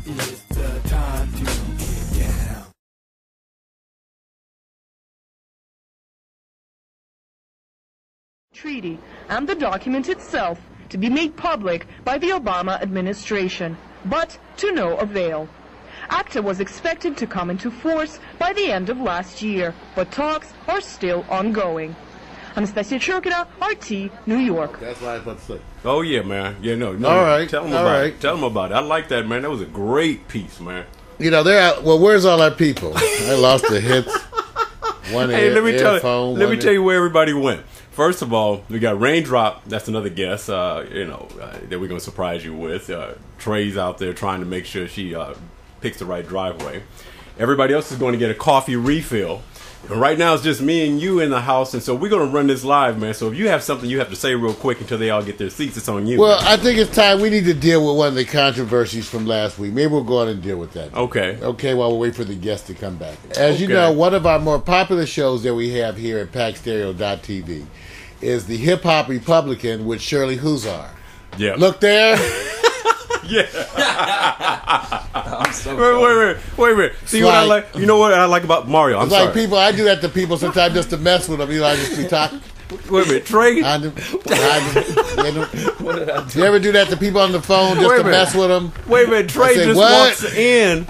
It's the time to get down. Treaty and the document itself to be made public by the Obama administration, but to no avail. ACTA was expected to come into force by the end of last year, but talks are still ongoing. Anastasia Churkina, RT, New York. That's what I was about to say. Oh, yeah, man. Yeah, no. All right. Tell them all about right. it. Tell them about it. I like that, man. That was a great piece, man. You know, they're out. Well, where's all our people? I lost the hits. One Hey, let me earphone, tell you where everybody went. First of all, we got Reigndrop. That's another guest, that we're going to surprise you with. Trey's out there trying to make sure she picks the right driveway. Everybody else is going to get a coffee refill. And right now, it's just me and you in the house, and so we're going to run this live, man. So if you have something you have to say real quick until they all get their seats, it's on you. Well, man. I think it's time we need to deal with one of the controversies from last week. Maybe we'll go on and deal with that. Okay. Okay, while we wait for the guests to come back. As you Okay. know, one of our more popular shows that we have here at PackStereo.tv is the Hip Hop Republican with Shirley Huzar. Yeah. Look there. Yeah. I'm so Wait a minute. See what I like? You know what I like about Mario? I'm It's like sorry. people, I do that to people sometimes just to mess with them. You know, I just be talking. Wait a minute, Trey. You ever do that to people on the phone just Wait a to minute. mess with them? Wait a minute, Trey say, just what? walks in.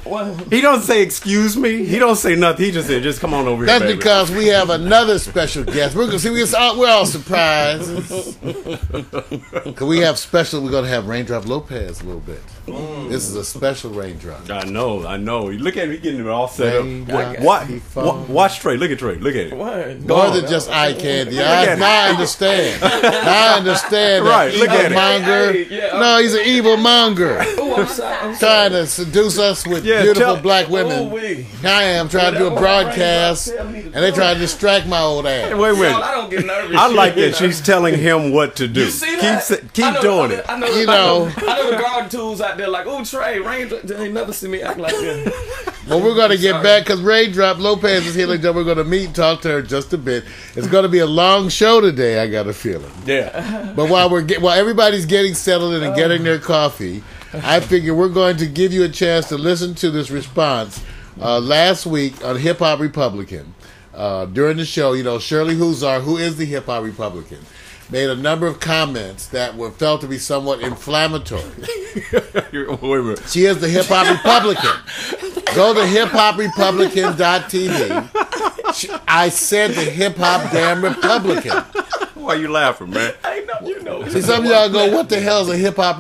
He don't say excuse me. He don't say nothing. He just said, just come on over That's here, baby. because we have another special guest. We're gonna see. We're all surprised. Cause we have special. We're gonna have Reigndrop Lopes a little bit. This is a special Reigndrop. I know. Look at me getting it all set Raindrops up. keep falling. Watch Trey. Look at Trey. Look at it. More than just eye candy. Now I understand. Now I understand. Right, That look at it. monger. Hey, yeah, No, he's an evil monger. I'm sorry. Trying to seduce us with Yeah, beautiful tell- black women. Here I am trying to do a broadcast, and they trying to distract my old ass. Wait a I minute. don't get nervous. I like that she's telling him what to do. You see that? Keep doing it. I know, You know. I know the garden tools out there like, oh, Trey, Raindrop, they never see me act like that. Well, we're going to get back because Reigndrop Lopes is here. We're going to meet and talk to her just a bit. It's going to be a long show today, I got a feeling. Yeah. But while everybody's getting settled in and getting their coffee, I figure we're going to give you a chance to listen to this response last week on Hip Hop Republican. During the show, you know, Shirley Huzar, who is the Hip Hop Republican, made a number of comments that were felt to be somewhat inflammatory. Wait a minute. She is the Hip Hop Republican. Go to hiphoprepublican.tv. I said the Hip Hop damn Republican. Why you laughing, man? I know, you know. See, some of y'all go, what the hell is a hip hop?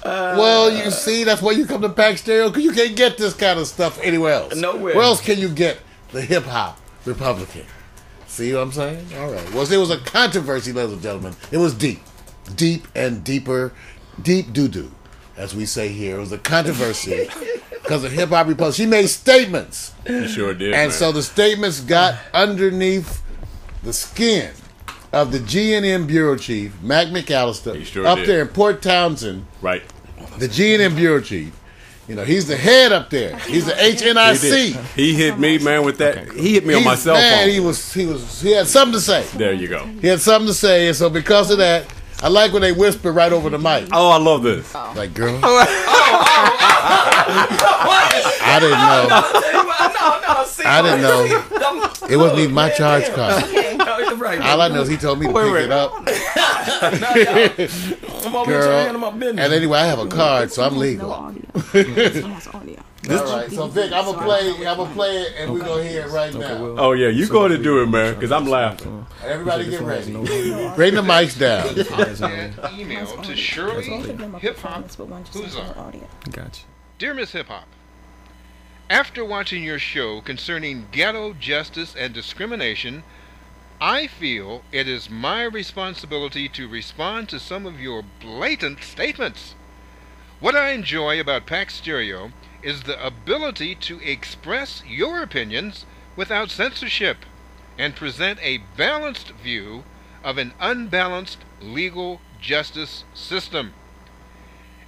Well, you see, that's why you come to Pack Stereo, because you can't get this kind of stuff anywhere else. Nowhere. Where else can you get the Hip Hop Republican? See what I'm saying? All right. Well, there was a controversy, ladies and gentlemen. It was deep. Deep and deeper. Deep doo-doo, as we say here. It was a controversy because of Hip Hop Republican. She made statements. You sure did, And man. so the statements got underneath the skin of the GNM Bureau Chief, Mac McAllister, He sure up did. there in Port Townsend, Right. the GNM Bureau Chief. You know, he's the head up there. He's the HNIC. He hit me, man, with that. He hit me on my cell Man, phone. he had something to say. There you go. He had something to say, and so because of that, I like when they whisper right over the mic. Oh, I love this. Like, girl. I didn't know. I didn't know. It wasn't even my charge card. All I know is he told me to pick it up. Girl. And anyway, I have a card, so I'm legal. All right, so Vic, I'm gonna play it, and we're gonna hear it right now. Oh, yeah, you go ahead and do it, man, because I'm laughing. Everybody get ready. Bring the mics down. And email to Shirley Hip Hop Huzar. Gotcha. Dear Miss Hip Hop, after watching your show concerning ghetto justice and discrimination, I feel it is my responsibility to respond to some of your blatant statements. What I enjoy about Pack Stereo is the ability to express your opinions without censorship and present a balanced view of an unbalanced legal justice system.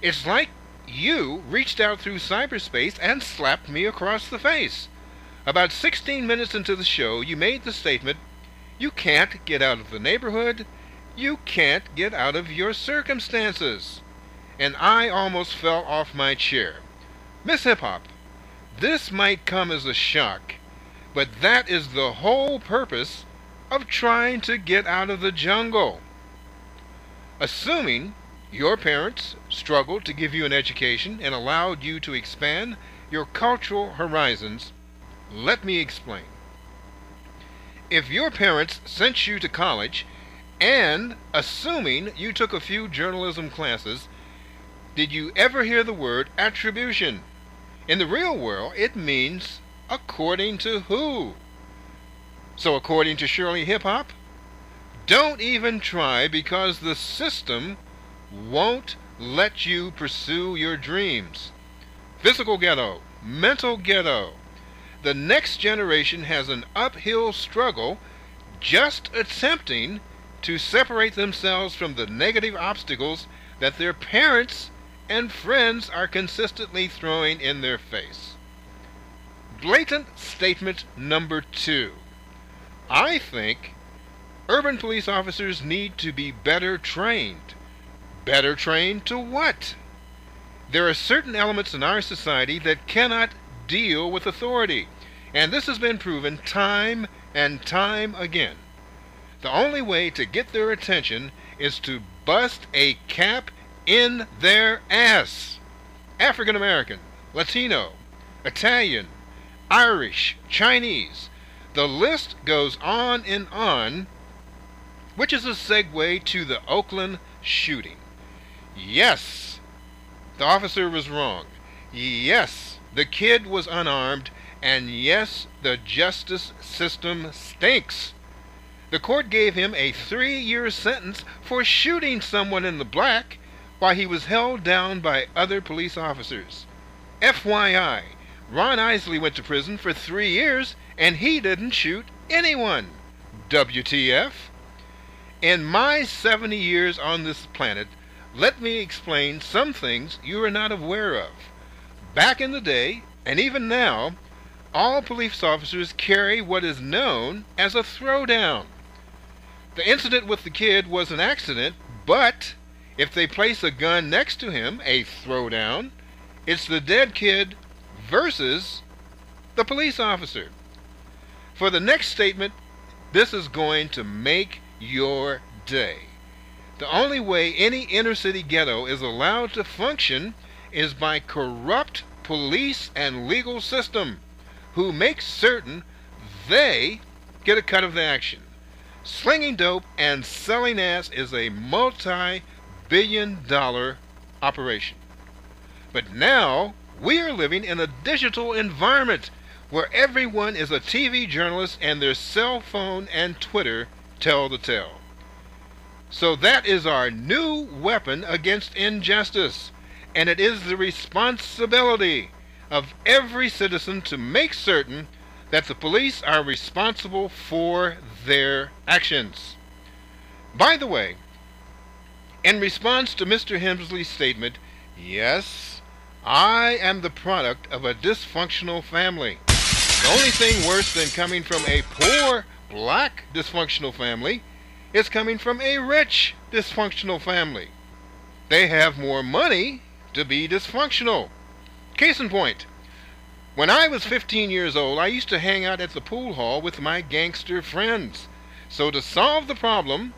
It's like you reached out through cyberspace and slapped me across the face. About 16 minutes into the show, you made the statement, "You can't get out of the neighborhood, you can't get out of your circumstances." And I almost fell off my chair. Miss Hip Hop, this might come as a shock, but that is the whole purpose of trying to get out of the jungle. Assuming your parents struggled to give you an education and allowed you to expand your cultural horizons, let me explain. If your parents sent you to college, and assuming you took a few journalism classes, did you ever hear the word attribution? In the real world, it means according to who? So according to Shirley Hip Hop, don't even try, because the system won't let you pursue your dreams. Physical ghetto, mental ghetto. The next generation has an uphill struggle just attempting to separate themselves from the negative obstacles that their parents and friends are consistently throwing in their face. Blatant statement number 2. I think urban police officers need to be better trained. Better trained to what? There are certain elements in our society that cannot deal with authority, and this has been proven time and time again. The only way to get their attention is to bust a cap in their ass. African American, Latino, Italian, Irish, Chinese. The list goes on and on, which is a segue to the Oakland shooting. Yes, the officer was wrong. Yes, the kid was unarmed. And yes, the justice system stinks. The court gave him a 3-year sentence for shooting someone in the black while he was held down by other police officers. FYI, Ron Isley went to prison for 3 years and he didn't shoot anyone. WTF? In my 70 years on this planet, let me explain some things you are not aware of. Back in the day, and even now, all police officers carry what is known as a throwdown. The incident with the kid was an accident, but if they place a gun next to him, a throwdown, it's the dead kid versus the police officer. For the next statement, this is going to make your day. The only way any inner city ghetto is allowed to function is by corrupt police and legal system, who make certain they get a cut of the action. Slinging dope and selling ass is a multi-billion-dollar operation. But now we are living in a digital environment where everyone is a TV journalist and their cell phone and Twitter tell the tale. So that is our new weapon against injustice, and it is the responsibility of every citizen to make certain that the police are responsible for their actions. By the way, in response to Mr. Hemsley's statement, yes, I am the product of a dysfunctional family. The only thing worse than coming from a poor black dysfunctional family is coming from a rich dysfunctional family. They have more money to be dysfunctional. Case in point, when I was 15 years old, I used to hang out at the pool hall with my gangster friends. So to solve the problem,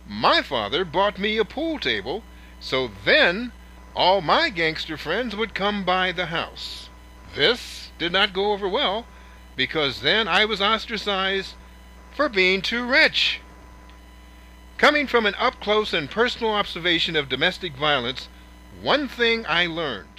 my father bought me a pool table, so then all my gangster friends would come by the house. This did not go over well, because then I was ostracized for being too rich. Coming from an up-close and personal observation of domestic violence, one thing I learned: